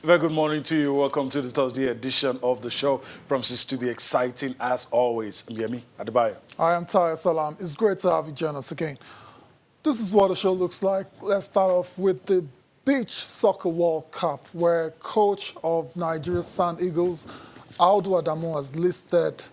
Very good morning to you. Welcome to the Thursday edition of the show. Promises to be exciting as always. I'm Yemi Adebayo. I am Taya Salam. It's great to have you join us again. This is what the show looks like. Let's start off with the Beach Soccer World Cup, where coach of Nigeria's Sun Eagles, Audu Adamu, has listed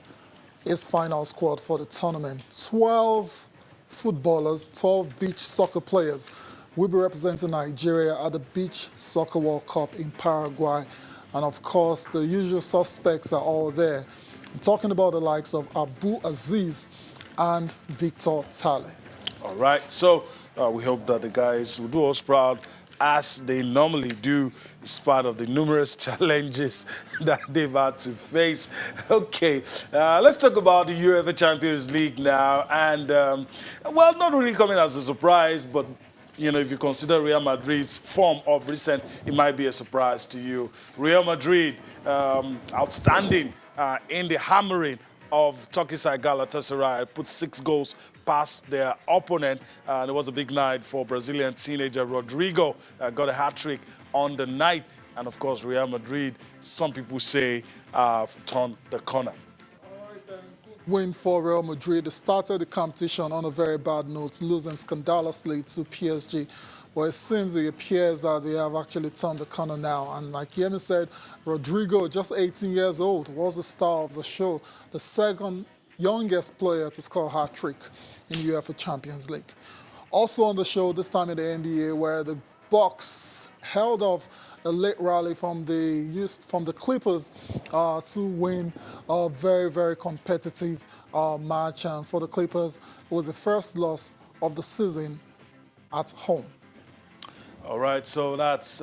his final squad for the tournament. 12 footballers, 12 beach soccer players will be representing Nigeria at the Beach Soccer World Cup in Paraguay. And of course, the usual suspects are all there. I'm talking about the likes of Abu Aziz and Victor Tale. All right, so we hope that the guys will do us proud as they normally do. It's part of the numerous challenges that they've had to face. Okay, let's talk about the UEFA Champions League now. And, well, not really coming as a surprise, but you know, if you consider Real Madrid's form of recent, it might be a surprise to you. Real Madrid, outstanding in the hammering of Turkey side Galatasaray, put 6 goals past their opponent. And it was a big night for Brazilian teenager Rodrigo. Got a hat-trick on the night. And of course, Real Madrid, some people say, turned the corner. Win for Real Madrid. They started the competition on a very bad note, losing scandalously to PSG. But it appears that they have actually turned the corner now. And like Yemi said, Rodrigo, just 18 years old, was the star of the show, the second youngest player to score a hat-trick in the UEFA Champions League. Also on the show, this time in the NBA, where the Bucks held off a late rally from the Clippers to win a very, very competitive match. And for the Clippers, it was the first loss of the season at home. All right, so that's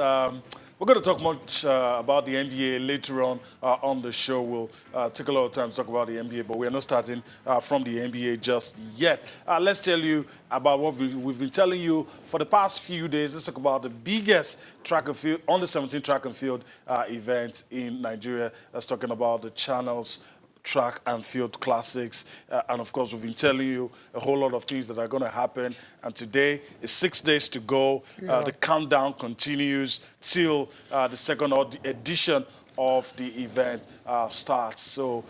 we're going to talk much about the NBA later on the show. We'll take a lot of time to talk about the NBA, but we're not starting from the NBA just yet. Let's tell you about what we've been telling you for the past few days. Let's talk about the biggest track and field, under 17 track and field event in Nigeria. Let's talking about the Channels Track and Field Classics. And of course, we've been telling you a whole lot of things that are going to happen. And today is 6 days to go. The countdown continues till the second edition of the event starts. So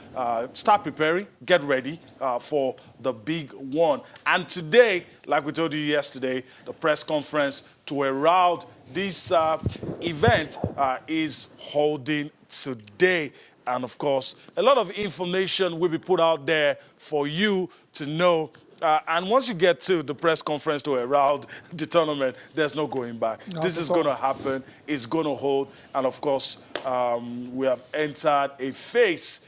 start preparing, get ready for the big one. And today, like we told you yesterday, the press conference to herald this event is holding today. And of course, a lot of information will be put out there for you to know. And once you get to the press conference to herald the tournament, there's no going back. This is going to happen. It's going to hold. And of course, we have entered a phase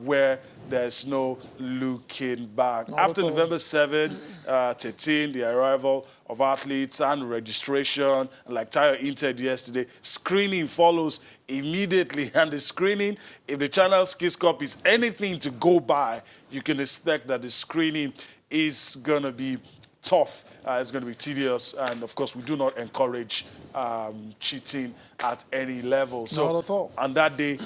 where there's no looking back. After November 7, 13, the arrival of athletes and registration, like Tayo hinted yesterday, screening follows immediately. And the screening, if the Channels Kids Cup is anything to go by, you can expect that the screening is going to be tough. It's going to be tedious. And of course, we do not encourage cheating at any level. So not at all. on that day,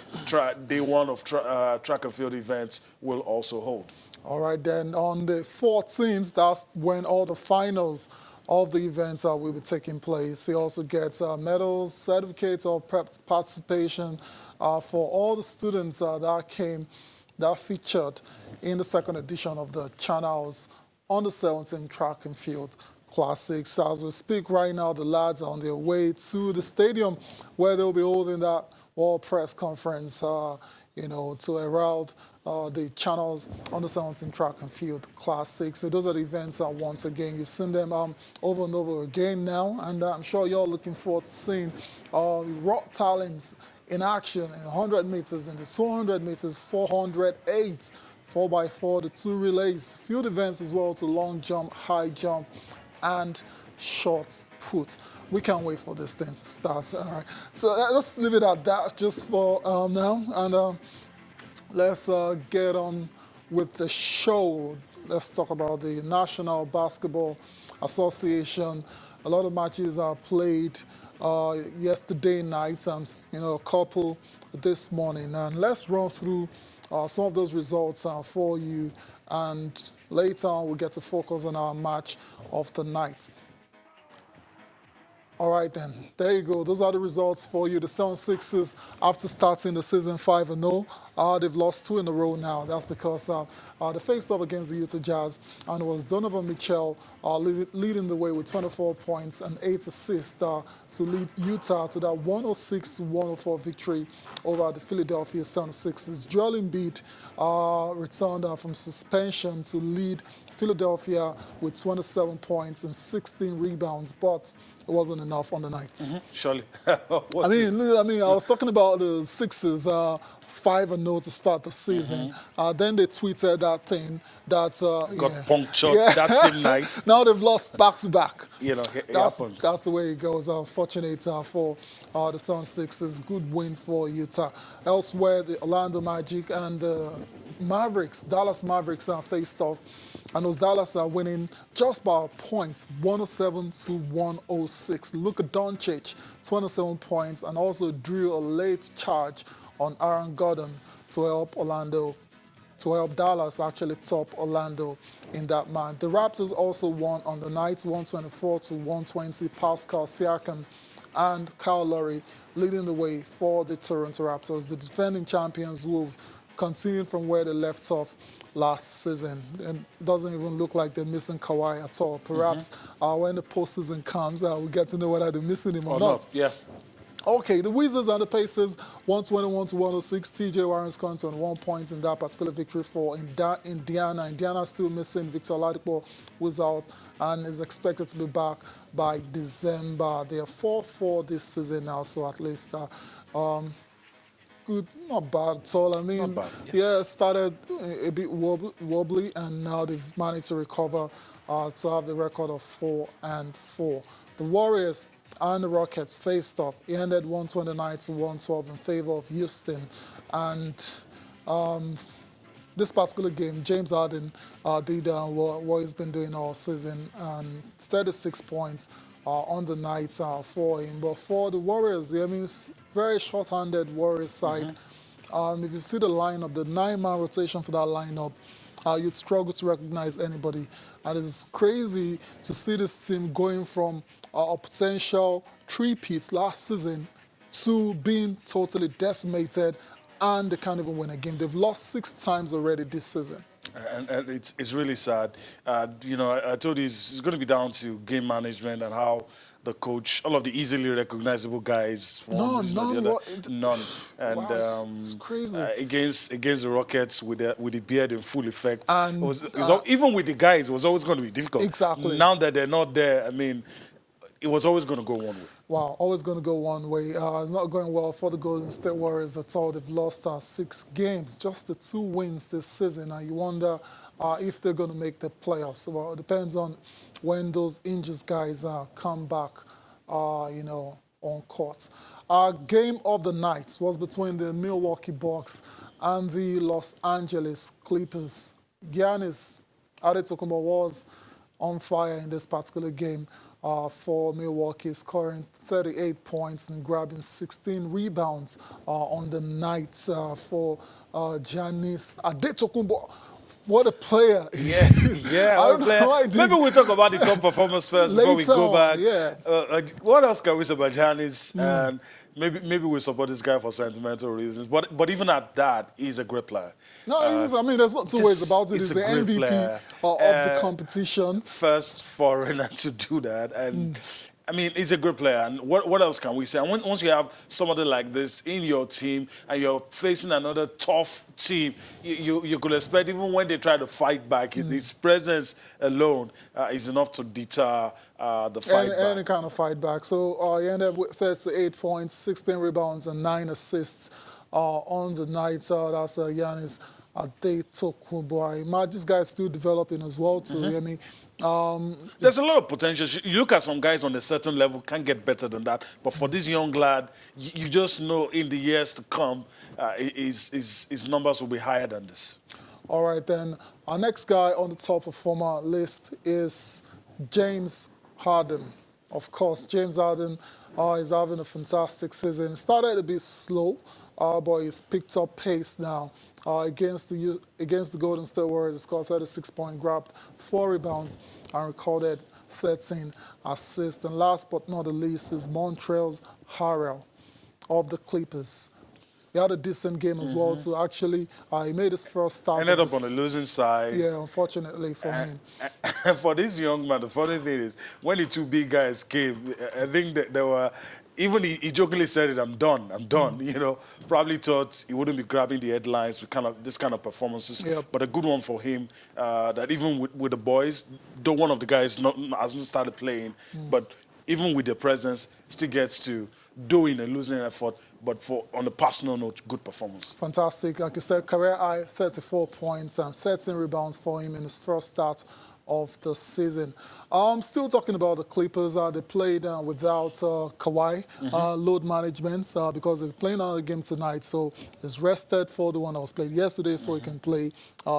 day one of track and field events will also hold. All right, then on the 14th, that's when all the finals of the events will be taking place. He also gets medals, certificates of participation for all the students that featured in the second edition of the Channels Under 17 Track and Field Classics. As we speak right now, the lads are on their way to the stadium where they'll be holding that World Press Conference, to herald the Channels Under 17 Track and Field Classics. So those are the events once again, you've seen them over and over again now, and I'm sure you're looking forward to seeing raw talents in action in 100 meters, in the 200 meters, 408, 4x4, the 2 relays, field events as well, to long jump, high jump, and short put. We can't wait for this thing to start. All right, so let's leave it at that just for now, and let's get on with the show. Let's talk about the National Basketball Association. A lot of matches are played yesterday night, and a couple this morning. And let's run through some of those results for you, and later on we'll get to focus on our match of the night. All right, then. There you go. Those are the results for you. The 76ers, after starting the season 5-0, they've lost 2 in a row now. That's because they faced off against the Utah Jazz, and it was Donovan Mitchell leading the way with 24 points and 8 assists to lead Utah to that 106-104 victory over the Philadelphia 76ers. Joel Embiid returned from suspension to lead Philadelphia with 27 points and 16 rebounds, but it wasn't enough on the night. Surely. I mean, I was talking about the Sixers 5-0 to start the season. Then they tweeted that thing that got punctured that same night. Now they've lost back-to-back. You know, it happens. That's the way it goes. Unfortunate for the Sun Sixers. Good win for Utah. Elsewhere, the Orlando Magic and the Dallas Mavericks faced off. And those Dallas are winning just by a point, 107-106. Luka Doncic, 27 points, and also drew a late charge on Aaron Gordon to help Dallas actually top Orlando in that match. The Raptors also won on the night, 124-120. Pascal Siakam and Kyle Lowry leading the way for the Toronto Raptors, the defending champions who have continued from where they left off last season. And it doesn't even look like they're missing Kawhi at all. Perhaps when the postseason comes, we get to know whether they're missing him or not. Yeah. Okay, the Wizards and the Pacers, 121-106. TJ Warren scoring 21 points in that particular victory for Indiana. Indiana still missing Victor Oladipo, who's out and is expected to be back by December. They are 4-4 this season now, so at least good, not bad at all. I mean, it started a bit wobbly, and now they've managed to recover to have the record of 4-4. The Warriors and the Rockets faced off. It ended 129-112 in favor of Houston. And this particular game, James Harden did what he's been doing all season, and 36 points on the night for him. But for the Warriors, I mean, it's very short-handed Warriors side. If you see the lineup, the 9-man rotation for that lineup, you'd struggle to recognize anybody. And it's crazy to see this team going from a potential three-peat last season to being totally decimated, and they can't even win a game. They've lost 6 times already this season. And it's really sad. You know, I told you it's going to be down to game management and how the coach, all of the easily recognizable guys, none. And wow, it's crazy. Against the Rockets with the beard in full effect, and even with the guys, it was always going to be difficult. Exactly. Now that they're not there, I mean, it was always going to go one way. Wow, always going to go one way. It's not going well for the Golden State Warriors at all. They've lost 6 games, just the 2 wins this season. And you wonder if they're going to make the playoffs. Well, it depends on when those injured guys come back, you know, on court. Our game of the night was between the Milwaukee Bucks and the Los Angeles Clippers. Giannis Antetokounmpo was on fire in this particular game. For Milwaukee, scoring 38 points and grabbing 16 rebounds on the night for Giannis Antetokounmpo. What a player. Yeah. Maybe we'll talk about the top performance first before we go back. What else can we say about Giannis? And maybe we support this guy for sentimental reasons. But even at that, he's a great player. No, I mean, there's not 2 ways about it. He's the MVP of the competition. First foreigner to do that. And I mean, he's a great player. And what else can we say? And once you have somebody like this in your team and you're facing another tough team, you could expect, even when they try to fight back, his presence alone is enough to deter the fight back. Any kind of fight back. So he ended up with 38 points, 16 rebounds, and 9 assists on the night. That's Giannis Antetokounmpo. This guy's still developing as well, too. I mean, there's a lot of potential. You look at some guys on a certain level, can't get better than that. But for this young lad, you just know in the years to come, his numbers will be higher than this. All right, then. Our next guy on the top performer list is James Harden. Of course, James Harden is having a fantastic season. Started a bit slow, but he's picked up pace now. Against the Golden State Warriors, he scored 36 points, grabbed 4 rebounds, and recorded 13 assists. And last but not the least is Montreal's Harrell of the Clippers. He had a decent game as well, so actually he made his first start. Ended up on the losing side. Yeah, unfortunately for him. And for this young man, the funny thing is, when the two big guys came, I think that there were, even he jokingly said it, I'm done, you know. Probably thought he wouldn't be grabbing the headlines with this kind of performances. Yep. But a good one for him, that even with the boys, though one of the guys hasn't started playing, but even with their presence, still gets to do in a losing effort, but on a personal note, good performance. Fantastic. Like I said, career high, 34 points and 13 rebounds for him in his first start of the season. Still talking about the Clippers. They played without Kawhi. Load management because they're playing another game tonight. So he's rested for the one that was played yesterday, so he can play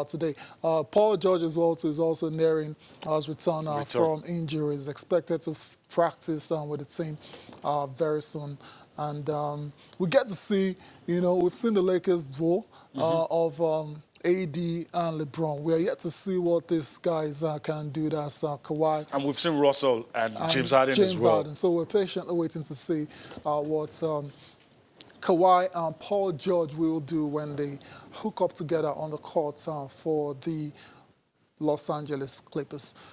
today. Paul George as well is also nearing his return from injury. He's expected to practice with the team very soon. And we get to see, you know, we've seen the Lakers duel of AD and LeBron. We are yet to see what these guys can do. That's Kawhi. And we've seen Russell and James Harden as well. Harden. So we're patiently waiting to see what Kawhi and Paul George will do when they hook up together on the court for the Los Angeles Clippers.